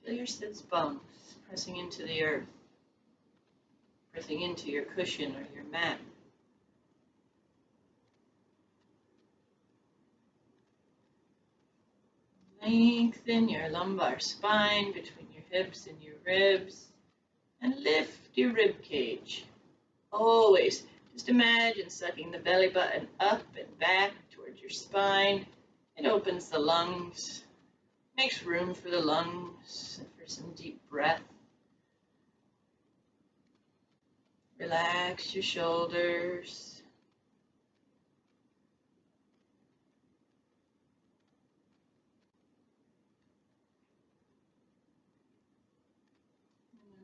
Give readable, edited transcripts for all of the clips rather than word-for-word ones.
Feel your sits bones pressing into the earth, pressing into your cushion or your mat. Lengthen your lumbar spine between your hips and your ribs, and lift your rib cage. Always just imagine sucking the belly button up and back towards your spine. It opens the lungs, makes room for the lungs and for some deep breath. Relax your shoulders.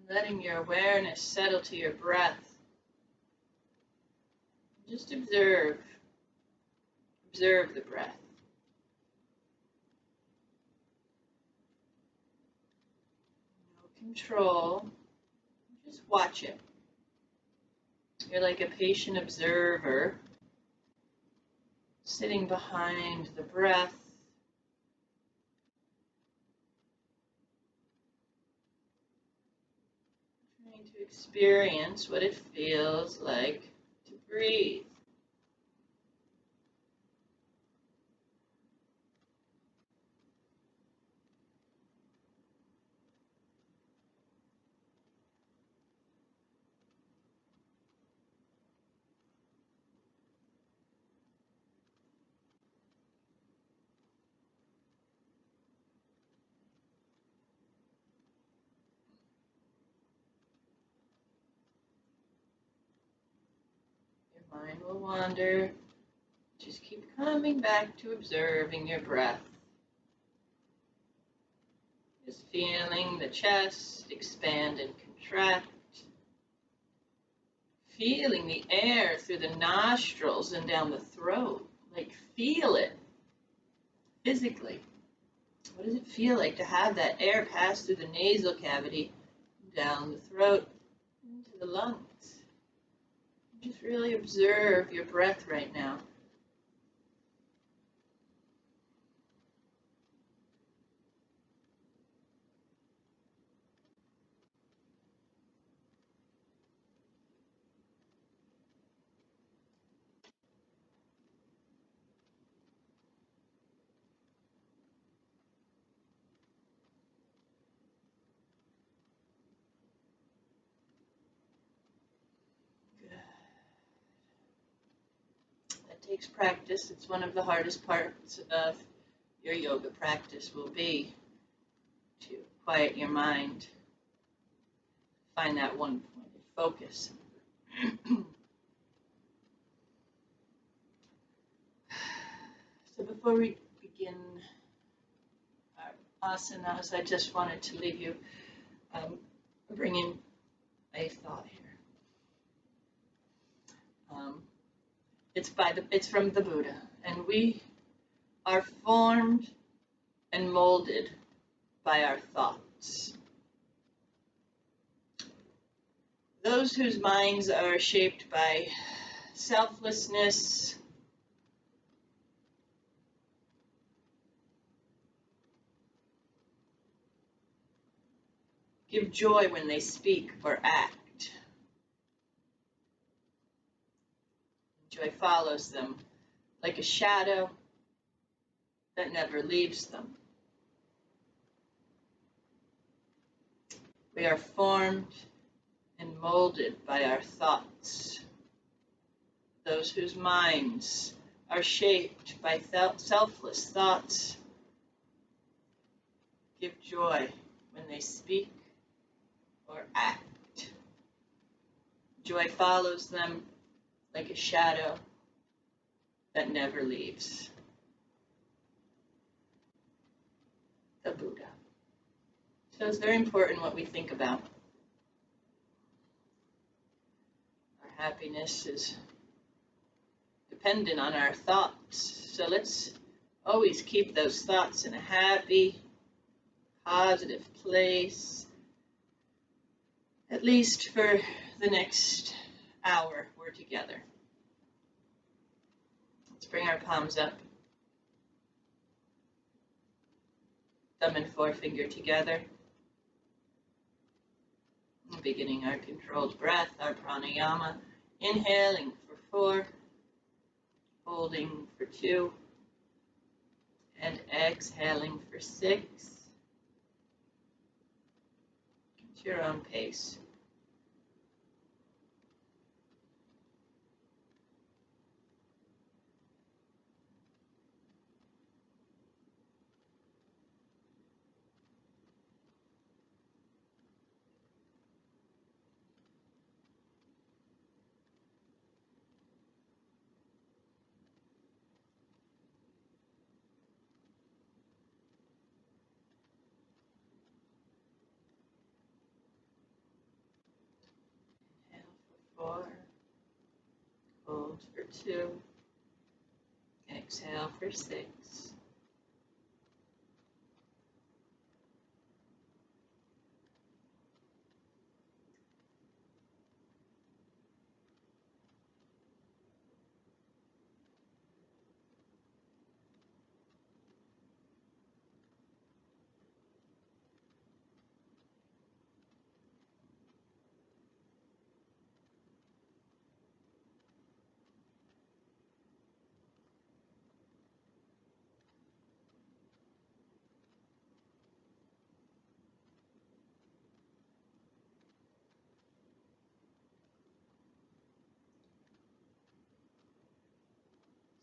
Letting your awareness settle to your breath. Just observe. Observe the breath. No control. Just watch it. You're like a patient observer, sitting behind the breath. Trying to experience what it feels like to breathe. Your mind will wander. Just keep coming back to observing your breath. Just feeling the chest expand and contract. Feeling the air through the nostrils and down the throat. Like, feel it physically. What does it feel like to have that air pass through the nasal cavity, down the throat, into the lungs? Just really observe your breath right now. That takes practice. It's one of the hardest parts of your yoga practice will be to quiet your mind, find that one point of focus. So before we begin our asanas, I just wanted to leave you, bring in a thought here. It's from the Buddha, and we are formed and molded by our thoughts. Those whose minds are shaped by selflessness, give joy when they speak or act. Joy follows them like a shadow that never leaves them. We are formed and molded by our thoughts. Those whose minds are shaped by selfless thoughts give joy when they speak or act. Joy follows them like a shadow that never leaves. The Buddha. So it's very important what we think about. Our happiness is dependent on our thoughts. So let's always keep those thoughts in a happy, positive place, at least for the next hour we're together. Let's bring our palms up. Thumb and forefinger together. beginning our controlled breath, our pranayama. Inhaling for 4, holding for 2, and exhaling for 6. At your own pace. Inhale for 4, hold for 2, exhale for 6.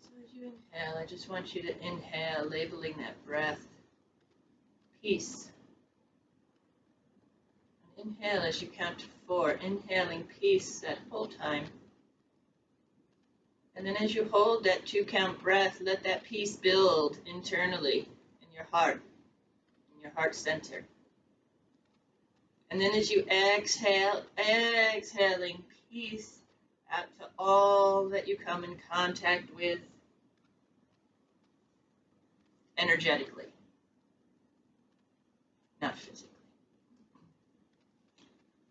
So as you inhale, I just want you to inhale, labeling that breath, peace. And inhale as you count to 4, inhaling peace that whole time. And then as you hold that 2-count breath, let that peace build internally in your heart center. And then as you exhale, exhaling peace out to all that you come in contact with energetically, not physically.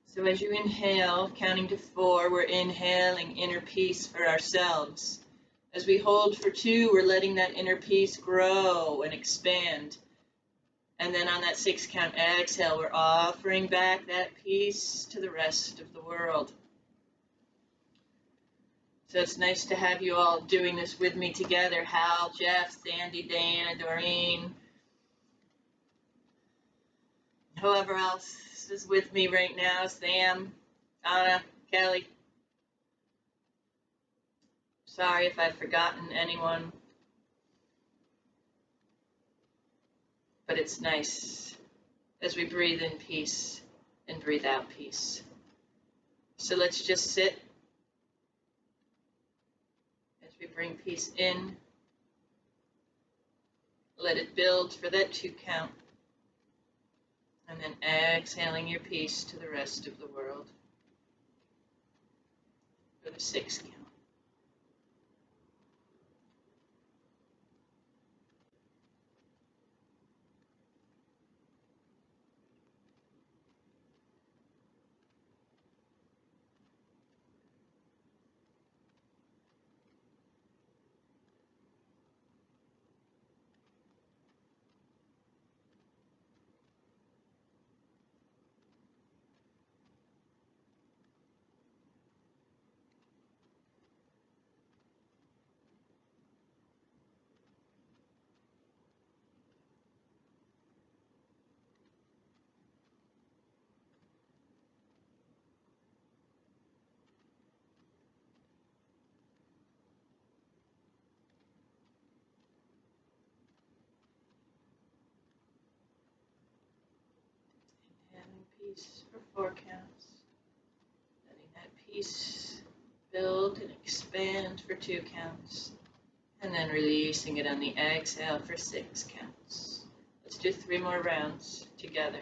So as you inhale, counting to 4, we're inhaling inner peace for ourselves. As we hold for 2, we're letting that inner peace grow and expand. And then on that 6 count exhale, we're offering back that peace to the rest of the world. So it's nice to have you all doing this with me together. Hal, Jeff, Sandy, Dana, Doreen, whoever else is with me right now, Sam, Anna, Kelly. Sorry if I've forgotten anyone. But it's nice as we breathe in peace and breathe out peace. So let's just sit as we bring peace in. Let it build for that 2 count. And then exhaling your peace to the rest of the world for the 6 count. Peace for 4 counts. Letting that peace build and expand for 2 counts. And then releasing it on the exhale for 6 counts. Let's do 3 more rounds together.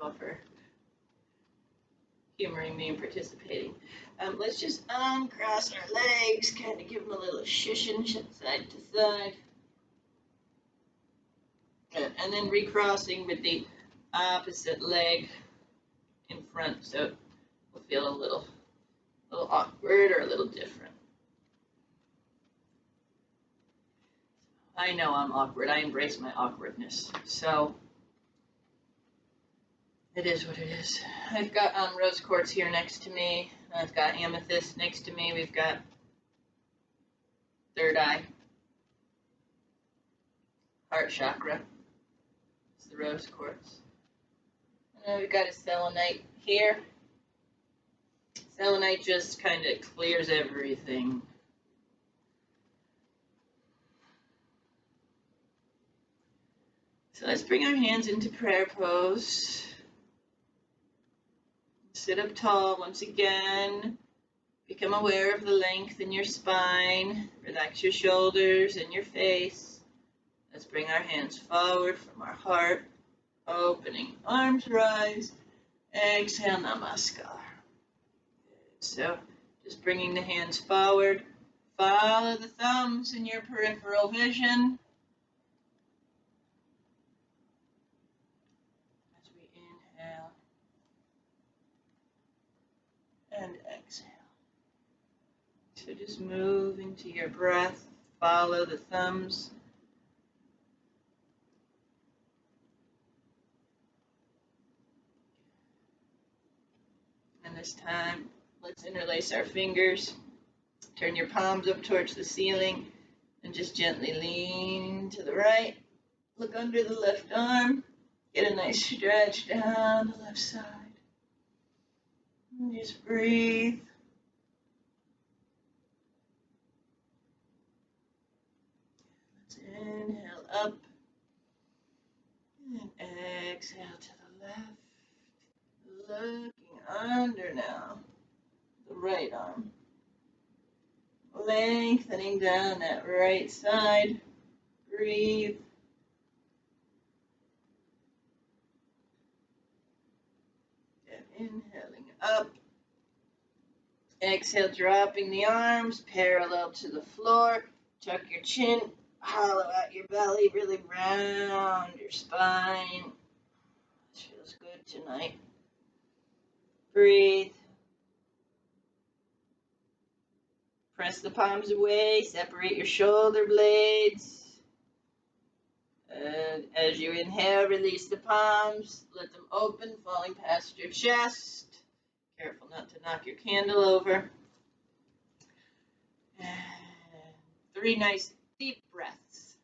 all for humoring me and participating. Let's just uncross our legs, kind of give them a little shushin side to side. And then recrossing with the opposite leg in front, so we'll feel a little awkward or a little different. I know I'm awkward. I embrace my awkwardness. So it is what it is. I've got rose quartz here next to me. I've got amethyst next to me. We've got third eye, heart chakra. It's the rose quartz. And then we've got a selenite here. Selenite just kind of clears everything. So let's bring our hands into prayer pose. Sit up tall once again. Become aware of the length in your spine. Relax your shoulders and your face. Let's bring our hands forward from our heart. Opening, arms rise. Exhale, namaskar. So just bringing the hands forward. Follow the thumbs in your peripheral vision. As we inhale and exhale. So just move into your breath. Follow the thumbs. And this time, let's interlace our fingers. Turn your palms up towards the ceiling and just gently lean to the right. Look under the left arm. Get a nice stretch down the left side. And just breathe. Let's inhale up and exhale to the left. Looking under now, the right arm. Lengthening down that right side. Breathe. And inhaling up. Exhale, dropping the arms parallel to the floor. Tuck your chin, hollow out your belly, really round your spine. This feels good tonight. Breathe. Press the palms away, separate your shoulder blades. And as you inhale, release the palms, let them open, falling past your chest. Careful not to knock your candle over. And 3 nice deep breaths.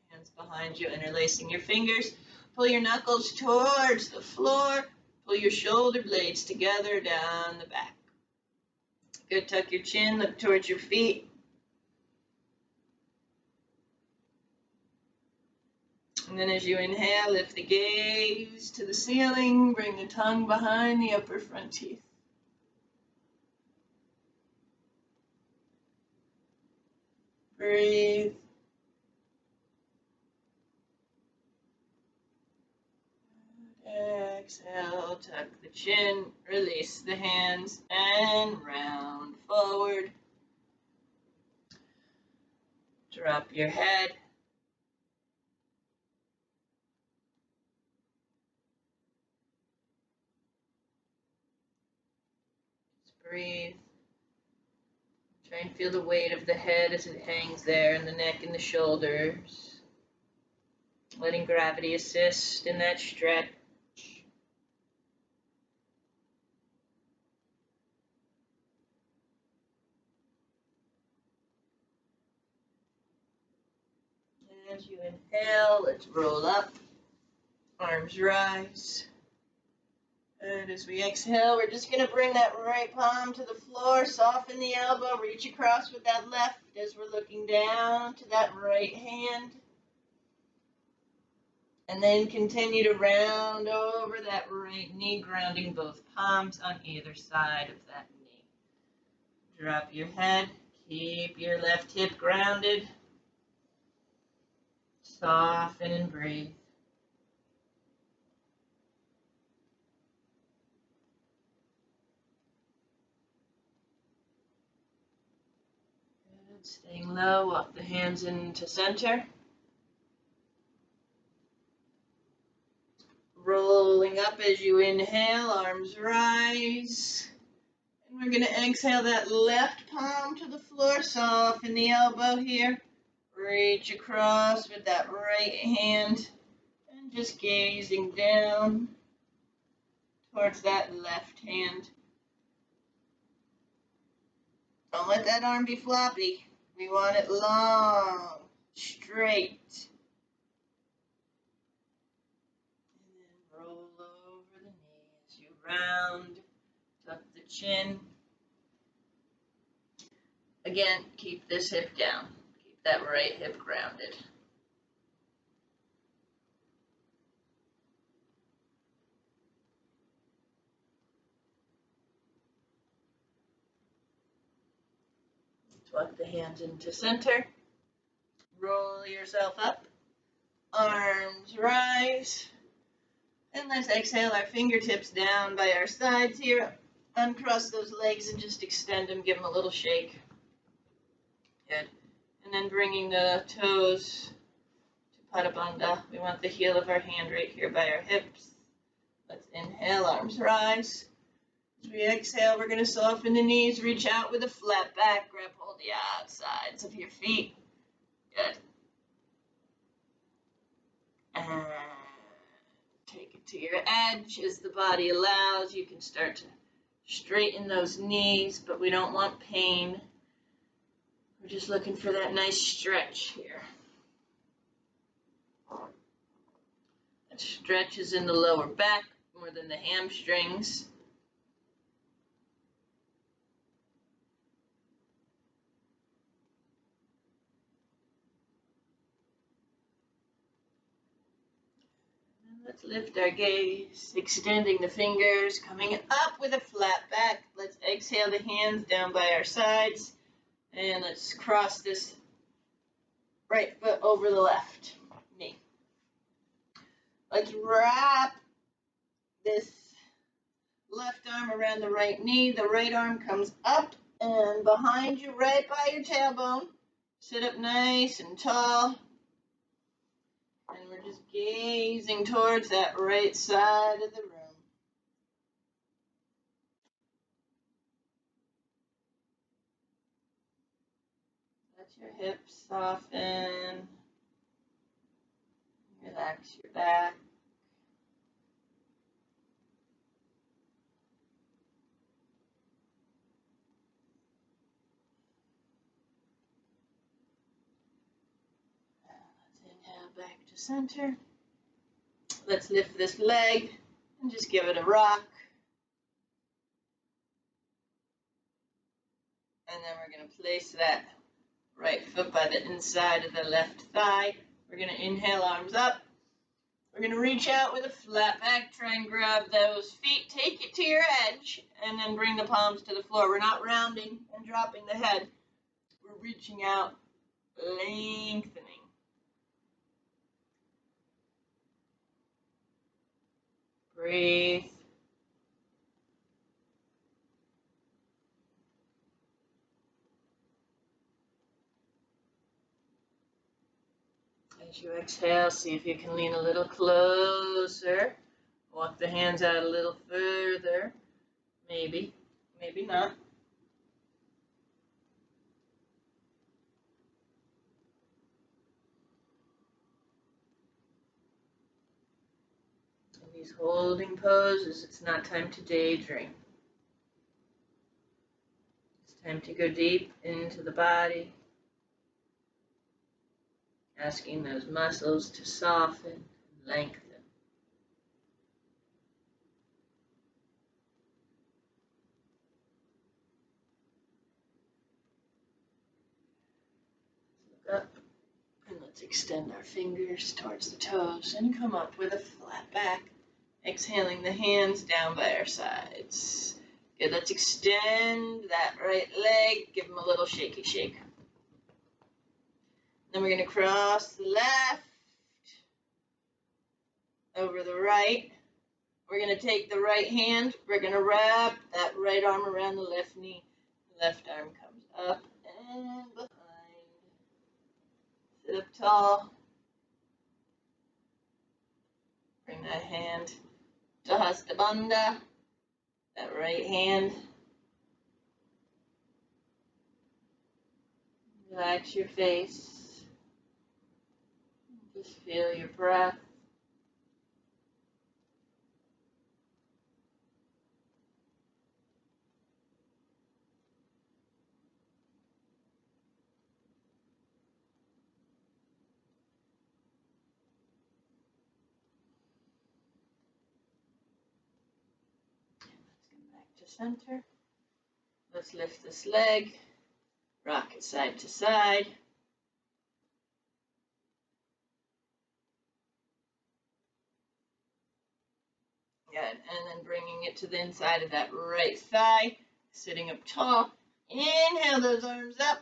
Hands behind you, interlacing your fingers. Pull your knuckles towards the floor. Pull your shoulder blades together down the back. Good, tuck your chin, look towards your feet. And then as you inhale, lift the gaze to the ceiling. Bring the tongue behind the upper front teeth. Breathe. Exhale, tuck the chin, release the hands, and round forward. Drop your head. Just breathe. Try and feel the weight of the head as it hangs there, and the neck and the shoulders. Letting gravity assist in that stretch. As you inhale, let's roll up. Arms rise. And as we exhale, we're just going to bring that right palm to the floor, soften the elbow, reach across with that left as we're looking down to that right hand. And then continue to round over that right knee, grounding both palms on either side of that knee. Drop your head, keep your left hip grounded. Soften and breathe. Good. Staying low, walk the hands into center. Rolling up as you inhale, arms rise. And we're going to exhale that left palm to the floor, soften the elbow here. Reach across with that right hand and just gazing down towards that left hand. Don't let that arm be floppy. We want it long, straight. And then roll over the knee as you round, tuck the chin. Again, keep this hip down. Keep that right hip grounded. Tuck the hands into center. Roll yourself up. Arms rise. And let's exhale our fingertips down by our sides here. Uncross those legs and just extend them. Give them a little shake. Good. And then bringing the toes to Pada Bandha. We want the heel of our hand right here by our hips. Let's inhale, arms rise. As we exhale, we're going to soften the knees, reach out with a flat back, grab hold the outsides of your feet. Good. And take it to your edge as the body allows. You can start to straighten those knees, but we don't want pain. We're just looking for that nice stretch here. That stretch is in the lower back more than the hamstrings. Let's lift our gaze, extending the fingers, coming up with a flat back. Let's exhale the hands down by our sides. And let's cross this right foot over the left knee. Let's wrap this left arm around the right knee. The right arm comes up and behind you, right by your tailbone. Sit up nice and tall. And we're just gazing towards that right side of the room. Let your hips soften. Relax your back. Let's inhale back to center. Let's lift this leg and just give it a rock. And then we're going to place that right foot by the inside of the left thigh. We're going to inhale, arms up. We're going to reach out with a flat back, try and grab those feet, take it to your edge, and then bring the palms to the floor. We're not rounding and dropping the head. We're reaching out, lengthening. Breathe. As you exhale, see if you can lean a little closer. Walk the hands out a little further. Maybe, maybe not. In these holding poses, it's not time to daydream. It's time to go deep into the body. Asking those muscles to soften and lengthen. Look up and let's Let's extend our fingers towards the toes and come up with a flat back. Exhaling the hands down by our sides. Good, let's extend that right leg. Give them a little shaky shake. Then we're going to cross the left over the right. We're going to take the right hand. We're going to wrap that right arm around the left knee. The left arm comes up and behind. Sit up tall. Bring that hand to Hasta Bandha. That right hand. Relax your face. Just feel your breath. Center. Let's lift this leg, rock it side to side. Good, and then bringing it to the inside of that right thigh, sitting up tall. Inhale those arms up.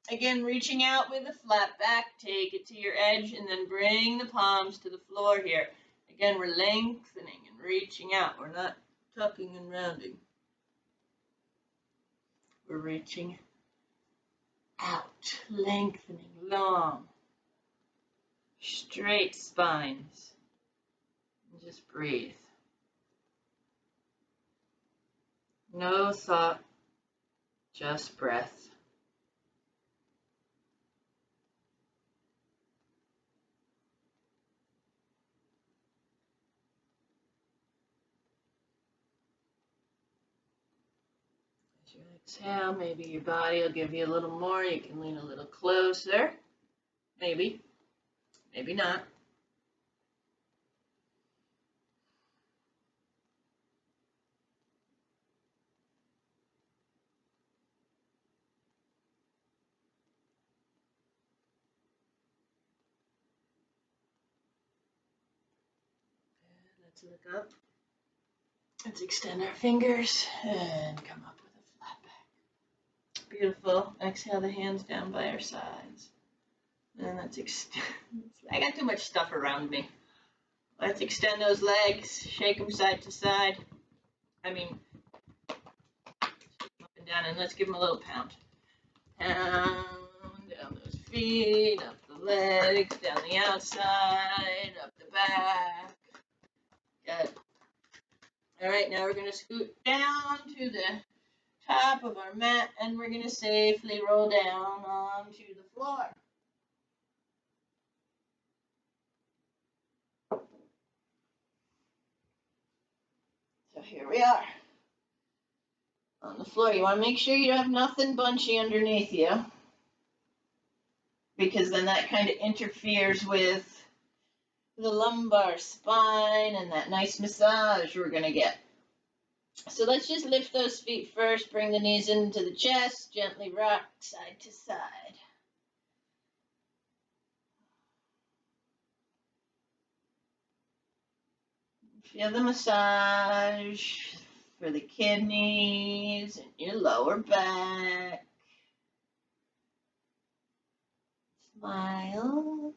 Again, reaching out with a flat back, take it to your edge, and then bring the palms to the floor here. Again, we're lengthening and reaching out. We're not tucking and rounding. We're reaching out, lengthening, long, straight spines. And just breathe. No thought, just breath. As you exhale, maybe your body will give you a little more. You can lean a little closer. Maybe, maybe not. Let's look up. Let's extend our fingers and come up with a flat back. Beautiful. Exhale the hands down by our sides. And let's extend. I got too much stuff around me. Let's extend those legs. Shake them side to side. Up and down, and let's give them a little pound. Pound down those feet, up the legs, down the outside, up the back. Good. All right, now we're going to scoot down to the top of our mat, and we're going to safely roll down onto the floor. So here we are on the floor. You want to make sure you have nothing bunchy underneath you, because then that kind of interferes with the lumbar spine and that nice massage we're going to get. So let's just lift those feet first, bring the knees into the chest, gently rock side to side. Feel the massage for the kidneys and your lower back. Smile.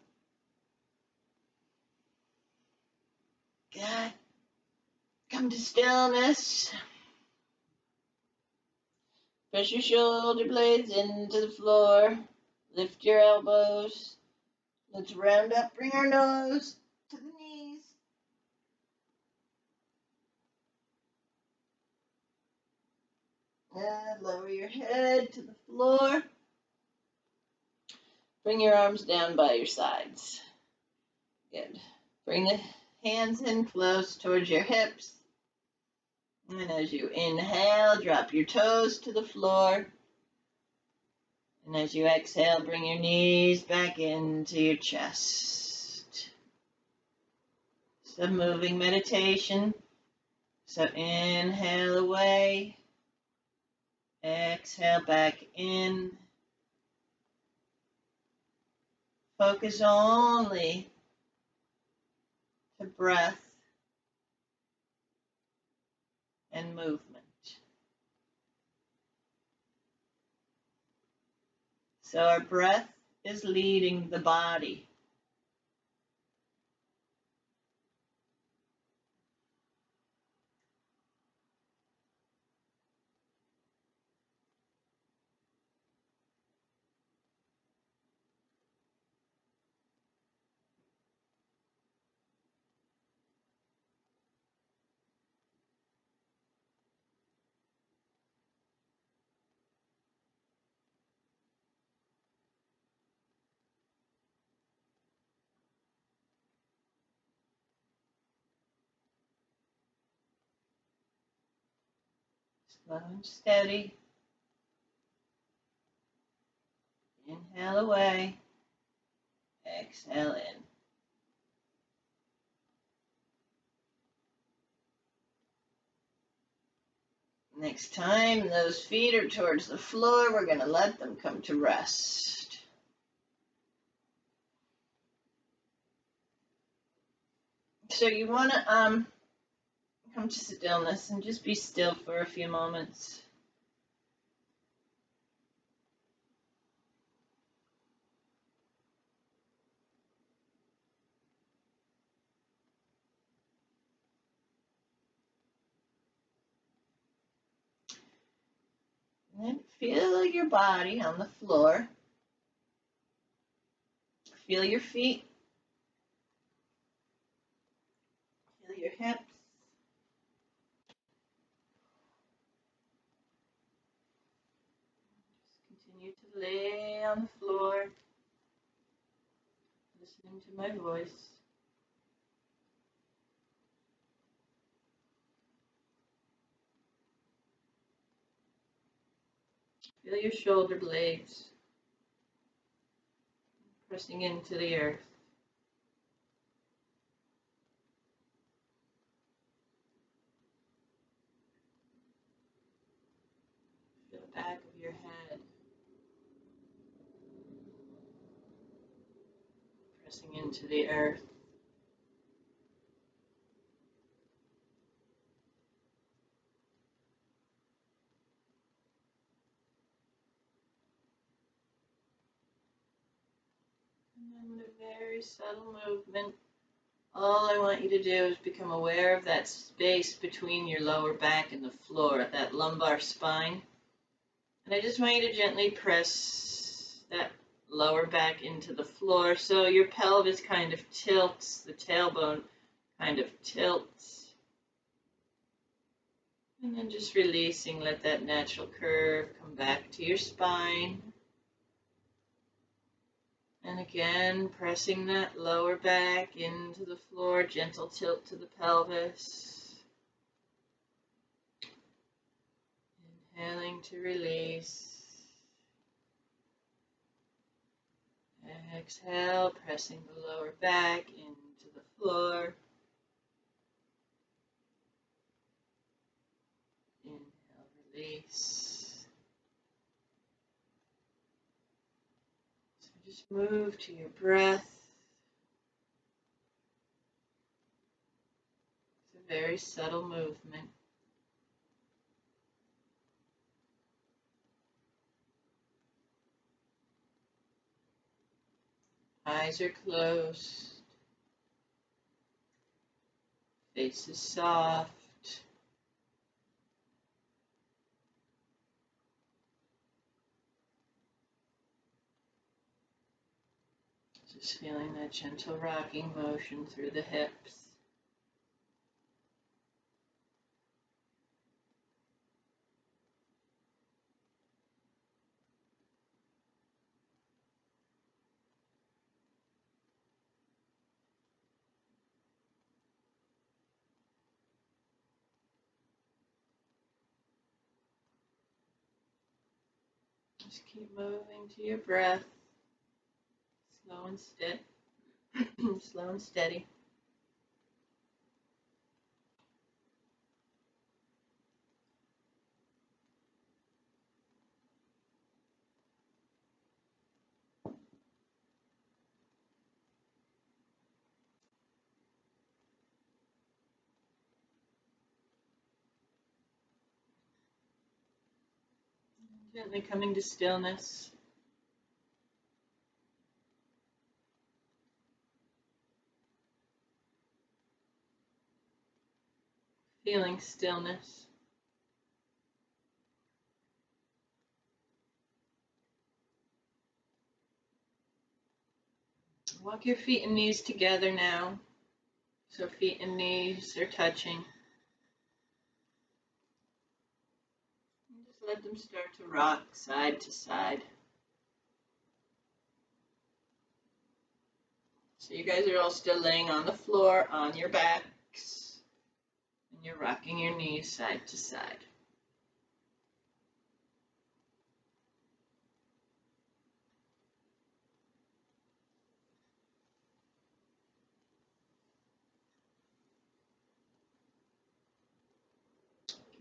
Good. Come to stillness. Press your shoulder blades into the floor. Lift your elbows. Let's round up, bring our nose to the knees. And lower your head to the floor. Bring your arms down by your sides. Good. Bring the hands in close towards your hips. And as you inhale, drop your toes to the floor. And as you exhale, bring your knees back into your chest. Some moving meditation. So inhale away. Exhale back in. Focus only to breath and movement. So our breath is leading the body. Slow and steady. Inhale away. Exhale in. Next time those feet are towards the floor, we're going to let them come to rest. So you want to come to stillness and just be still for a few moments. And then feel your body on the floor. Feel your feet. Feel your hips. Just continue to lay on the floor, listening to my voice. Feel your shoulder blades pressing into the earth. Feel the back of your head pressing into the earth. And then with a very subtle movement, all I want you to do is become aware of that space between your lower back and the floor, that lumbar spine. And I just want you to gently press that lower back into the floor so your pelvis kind of tilts, the tailbone kind of tilts. And then just releasing, let that natural curve come back to your spine. And again, pressing that lower back into the floor, gentle tilt to the pelvis. Inhaling to release. Exhale, pressing the lower back into the floor. Inhale, release. So just move to your breath. It's a very subtle movement. Eyes are closed. Face is soft. Just feeling that gentle rocking motion through the hips. Just keep moving to your breath. Slow and steady. Slow and steady. Gently coming to stillness. Feeling stillness. Walk your feet and knees together now. So feet and knees are touching. And just let them start to rock side to side. So you guys are all still laying on the floor on your backs. And you're rocking your knees side to side.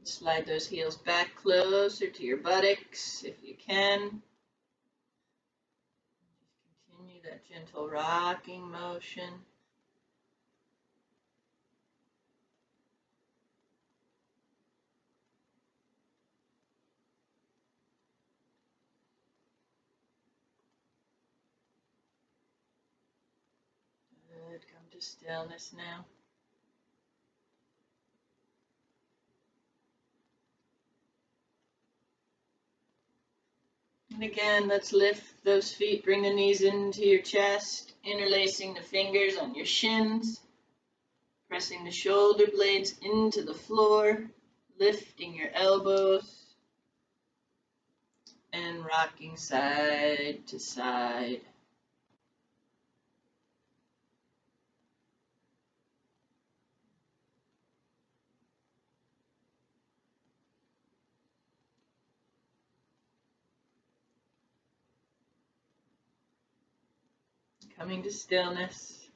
Slide those heels back closer to your buttocks if you can. Continue that gentle rocking motion. Good. Come to stillness now. And again, let's lift those feet, bring the knees into your chest, interlacing the fingers on your shins, pressing the shoulder blades into the floor, lifting your elbows, and rocking side to side. Coming to stillness.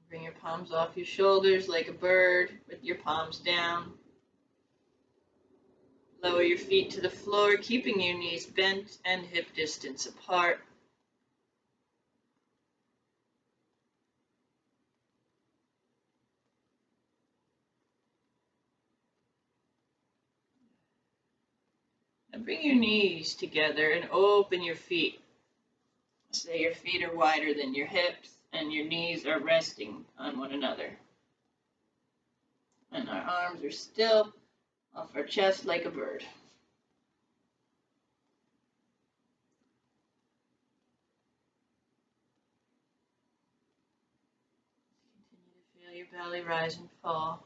Bring your palms off your shoulders like a bird with your palms down. Lower your feet to the floor, keeping your knees bent and hip distance apart. And bring your knees together and open your feet. Say your feet are wider than your hips and your knees are resting on one another. And our arms are still off our chest like a bird. Continue to feel your belly rise and fall.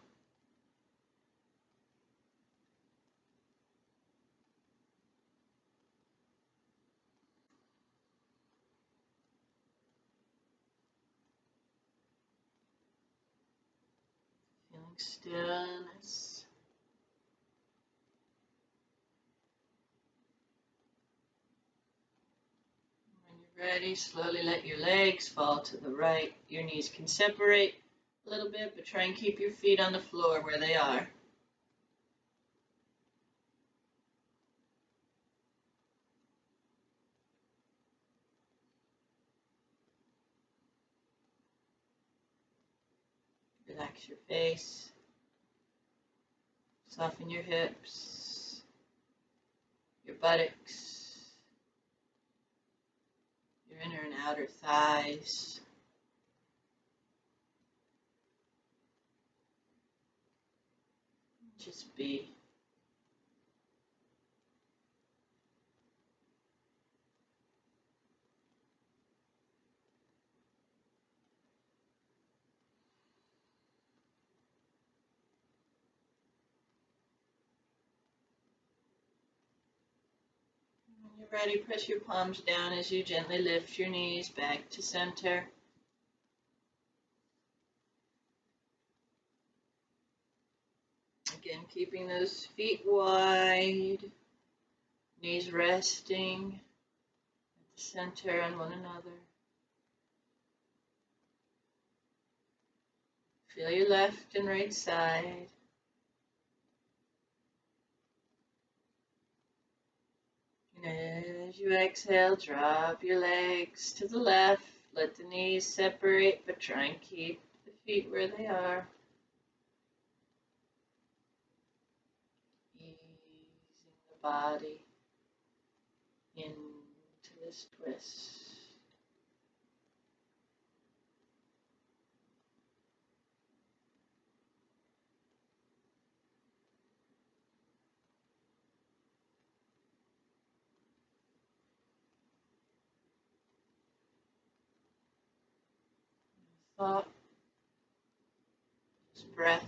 Feeling stillness. When you're ready, slowly let your legs fall to the right. Your knees can separate a little bit, but try and keep your feet on the floor where they are. Relax your face. Soften your hips, your buttocks, your inner and outer thighs. Just be. When you're ready, press your palms down as you gently lift your knees back to center. Again, keeping those feet wide, knees resting at the center on one another. Feel your left and right side. And as you exhale, drop your legs to the left. Let the knees separate, but try and keep the feet where they are. Easing the body into this twist. Thought, just breath.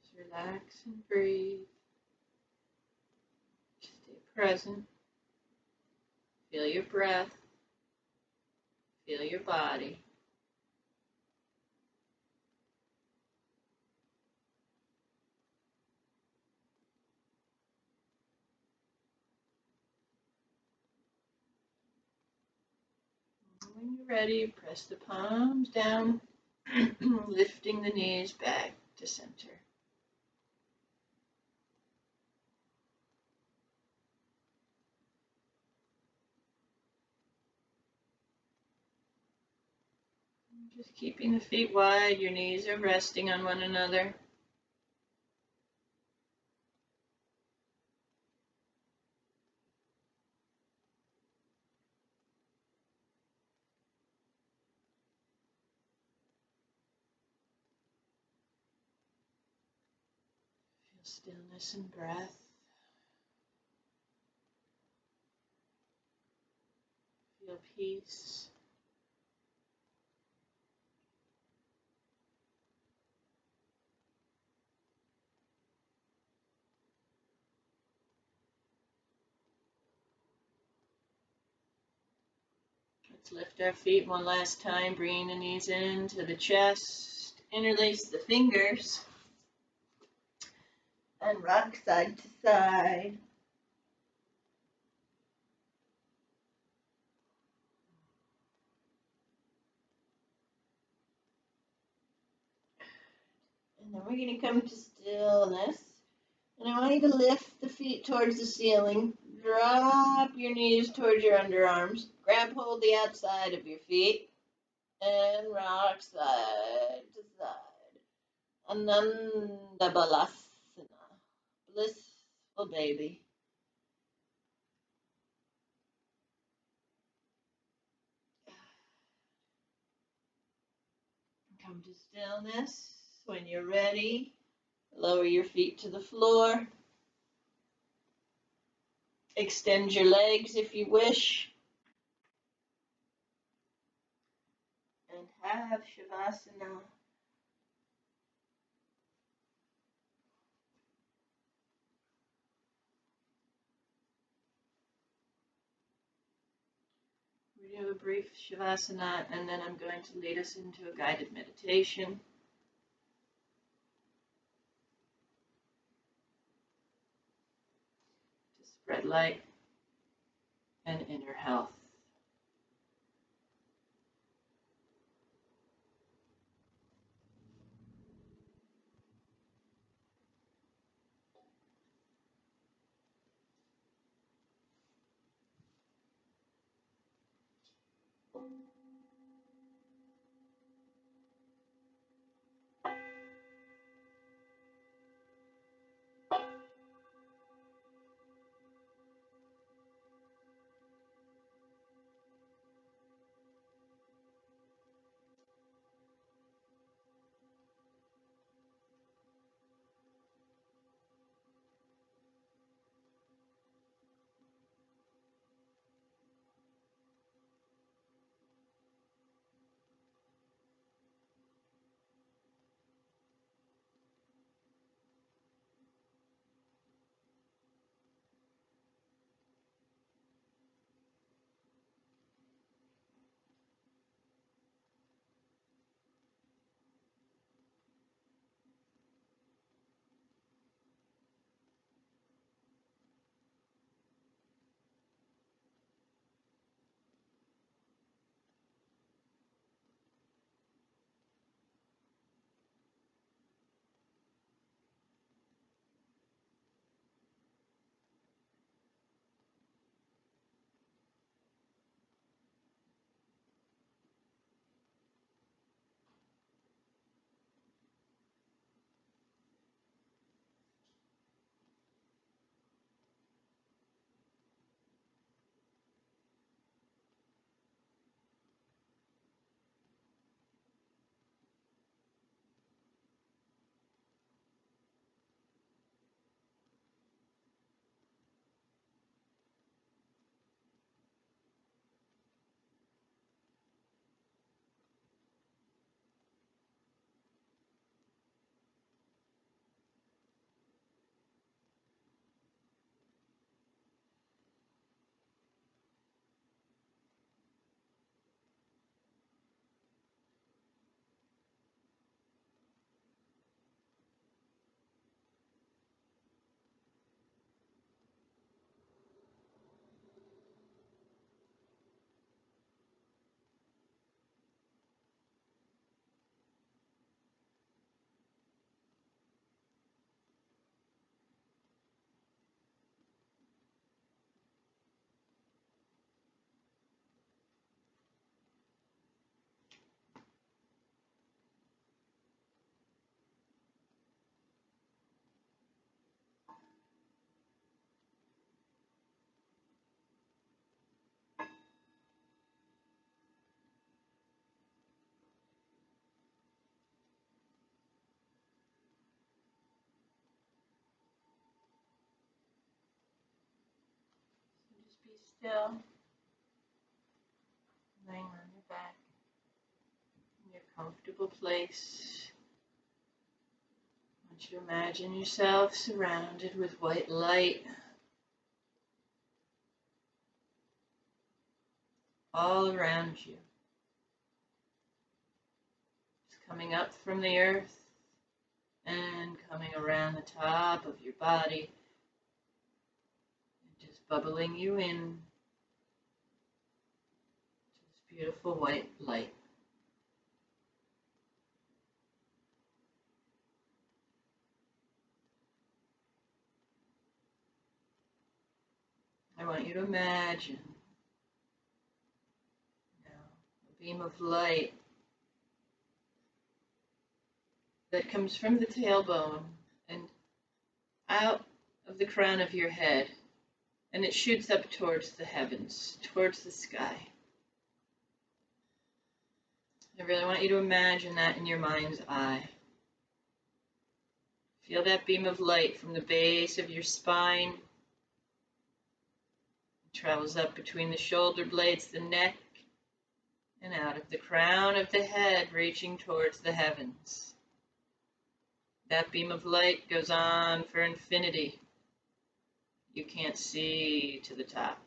Just relax and breathe. Stay present. Feel your breath. Feel your body. When you're ready, press the palms down, lifting the knees back to center. Just keeping the feet wide, your knees are resting on one another. Feel stillness and breath. Feel peace. Let's lift our feet one last time, bringing the knees into the chest. Interlace the fingers. And rock side to side. And then we're going to come to stillness. And I want you to lift the feet towards the ceiling. Drop your knees towards your underarms. Grab hold the outside of your feet. And rock side to side. Ananda Balasana. Blissful baby. Come to stillness. When you're ready, lower your feet to the floor. Extend your legs if you wish. And have Shavasana. We do a brief Shavasana, and then I'm going to lead us into a guided meditation to spread light and inner health. still, laying on your back in your comfortable place. I want you to imagine yourself surrounded with white light all around you. It's coming up from the earth and coming around the top of your body and just bubbling you in to this beautiful white light. I want you to imagine now a beam of light that comes from the tailbone and out of the crown of your head, and it shoots up towards the heavens, towards the sky. I really want you to imagine that in your mind's eye. Feel that beam of light from the base of your spine. It travels up between the shoulder blades, the neck, and out of the crown of the head, reaching towards the heavens. That beam of light goes on for infinity. You can't see to the top.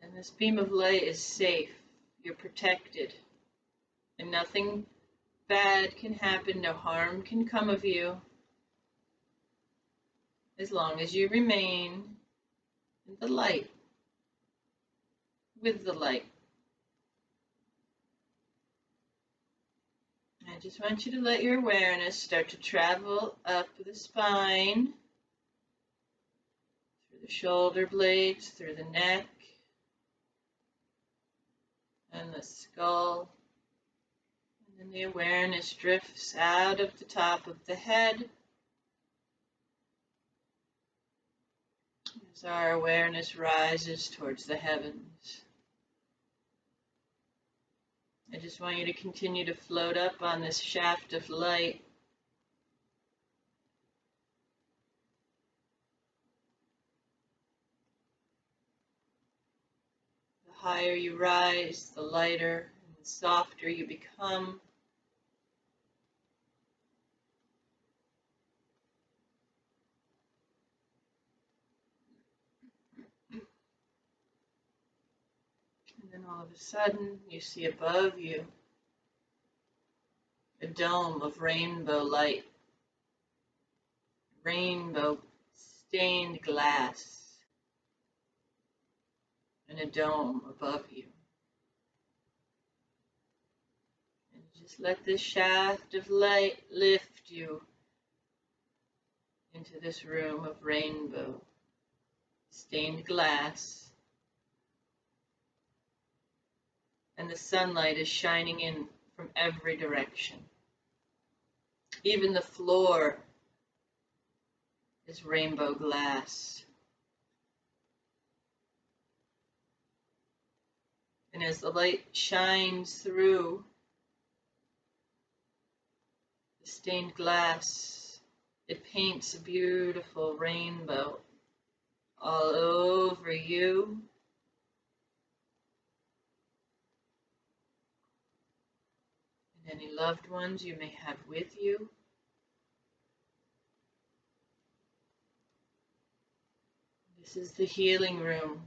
And this beam of light is safe. You're protected. And nothing bad can happen, no harm can come of you, as long as you remain in the light, with the light. I just want you to let your awareness start to travel up the spine, through the shoulder blades, through the neck, and the skull. And then the awareness drifts out of the top of the head as our awareness rises towards the heavens. I just want you to continue to float up on this shaft of light. The higher you rise, the lighter and the softer you become. And then all of a sudden, you see above you a dome of rainbow light, rainbow stained glass, and a dome above you. And just let this shaft of light lift you into this room of rainbow stained glass. And the sunlight is shining in from every direction. Even the floor is rainbow glass. And as the light shines through the stained glass, it paints a beautiful rainbow all over you. And any loved ones you may have with you. This is the healing room.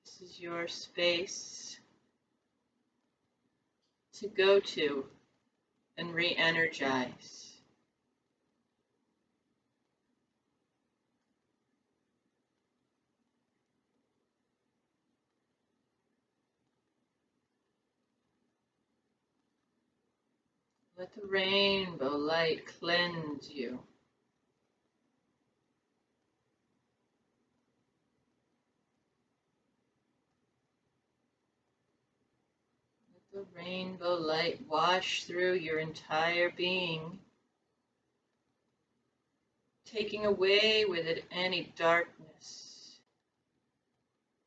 This is your space to go to and re-energize. Let the rainbow light cleanse you. Let the rainbow light wash through your entire being, taking away with it any darkness,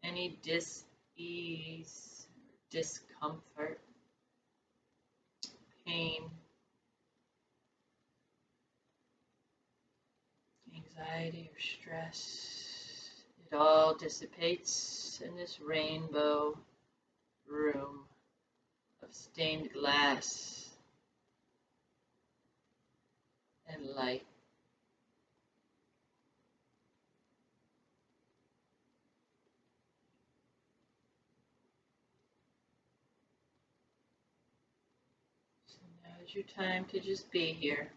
any dis-ease, discomfort, pain, anxiety, or stress. It all dissipates in this rainbow room of stained glass and light. So now's your time to just be here.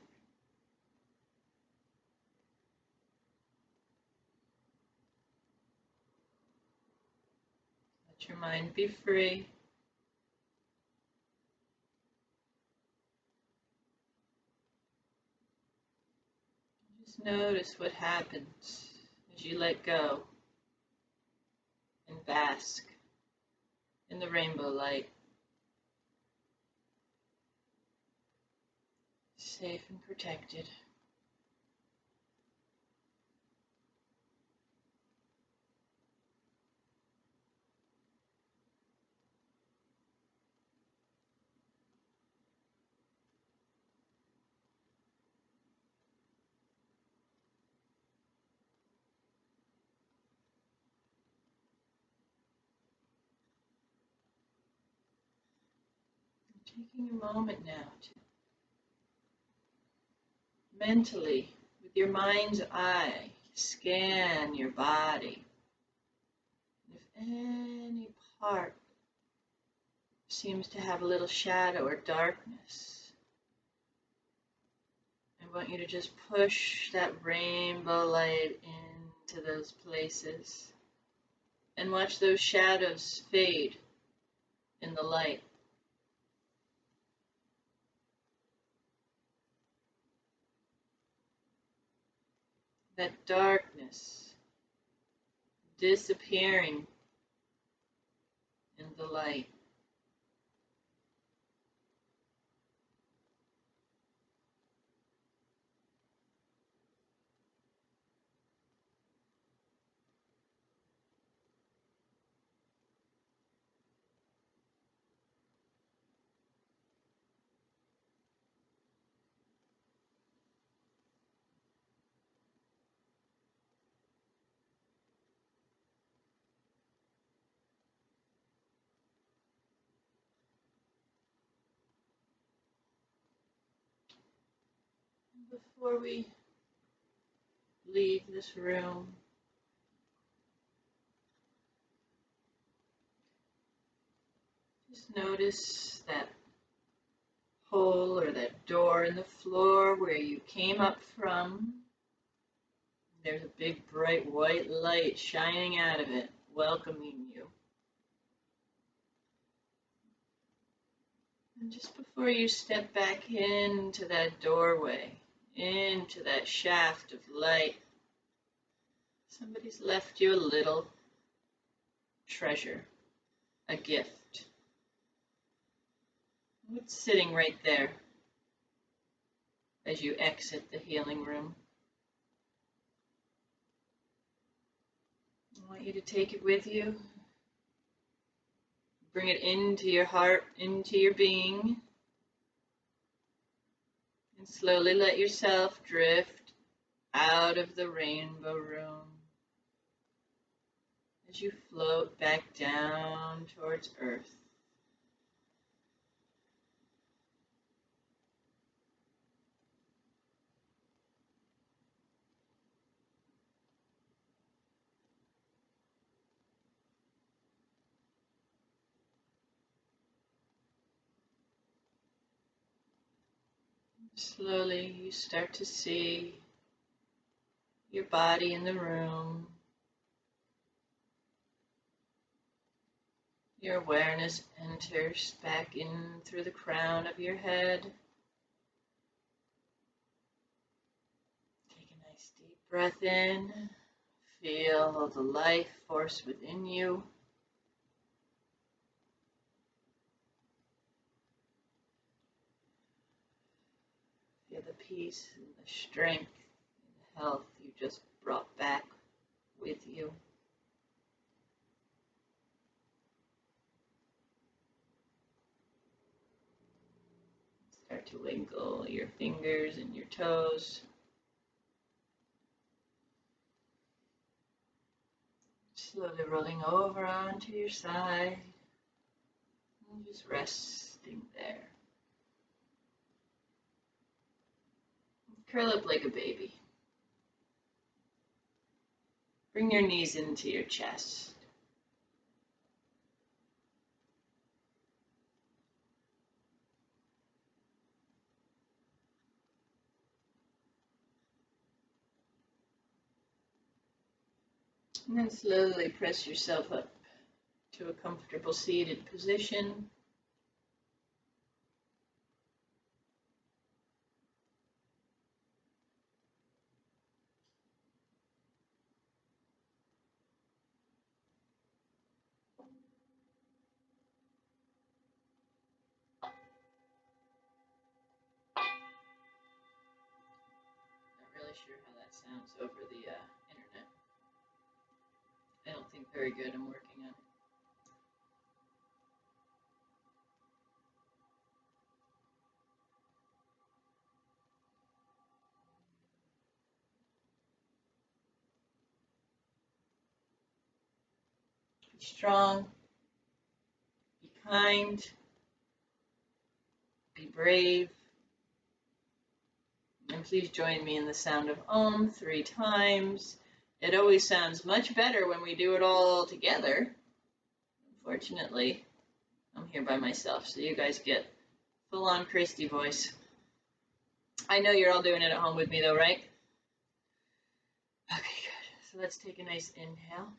Let your mind be free. Just notice what happens as you let go and bask in the rainbow light. Safe and protected. Taking a moment now to mentally, with your mind's eye, scan your body. And if any part seems to have a little shadow or darkness, I want you to just push that rainbow light into those places and watch those shadows fade in the light. That darkness disappearing in the light. Before we leave this room, just notice that hole or that door in the floor where you came up from. There's a big bright white light shining out of it, welcoming you. And just before you step back into that doorway, into that shaft of light, somebody's left you a little treasure, a gift. What's sitting right there as you exit the healing room? I want you to take it with you. Bring it into your heart, into your being, and slowly let yourself drift out of the rainbow room as you float back down towards Earth. Slowly you start to see your body in the room. Your awareness enters back in through the crown of your head. Take a nice deep breath in. Feel the life force within you. Feel the peace and the strength health you just brought back with you. Start to wiggle your fingers and your toes. Slowly rolling over onto your side. And just resting there. Curl up like a baby. Bring your knees into your chest. And then slowly press yourself up to a comfortable seated position. Not really sure how that sounds over the internet. I don't think very good. I'm working on it. Be strong, be kind, be brave, and please join me in the sound of Om 3 times. It always sounds much better when we do it all together. Unfortunately, I'm here by myself, so you guys get full-on Christy voice. I know you're all doing it at home with me though, right? Okay, good. So let's take a nice inhale.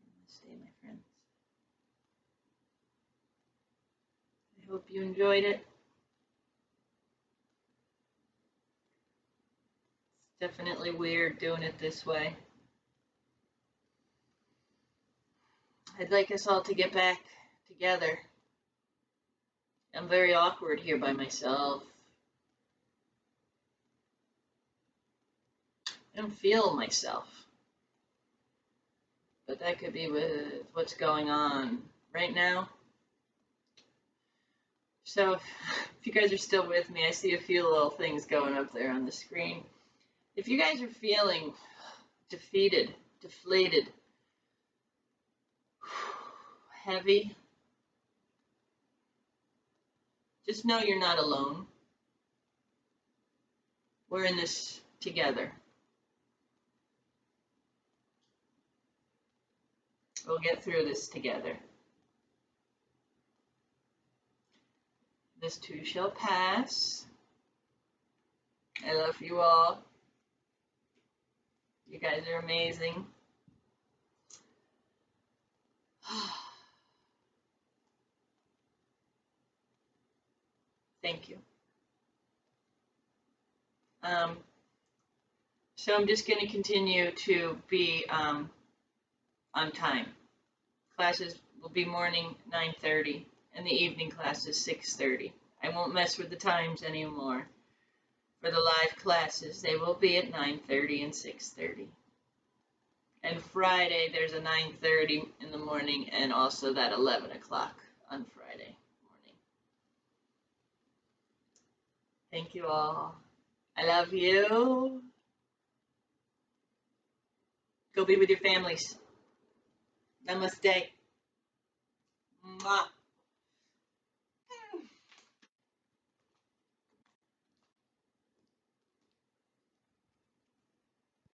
Namaste, my friends. I hope you enjoyed it. It's definitely weird doing it this way. I'd like us all to get back together. I'm very awkward here by myself. I don't feel myself. But that could be with what's going on right now. So if you guys are still with me, I see a few little things going up there on the screen. If you guys are feeling defeated, deflated, heavy, just know you're not alone. We're in this together. We'll get through this together. This too shall pass. I love you all. You guys are amazing. Thank you. So I'm just going to continue to be on time. Classes will be morning 9:30 and the evening classes 6:30. I won't mess with the times anymore. For the live classes, they will be at 9:30 and 6:30. And Friday, there's a 9:30 in the morning and also that 11 o'clock on Friday morning. Thank you all. I love you. Go be with your families. Namaste. Mwah.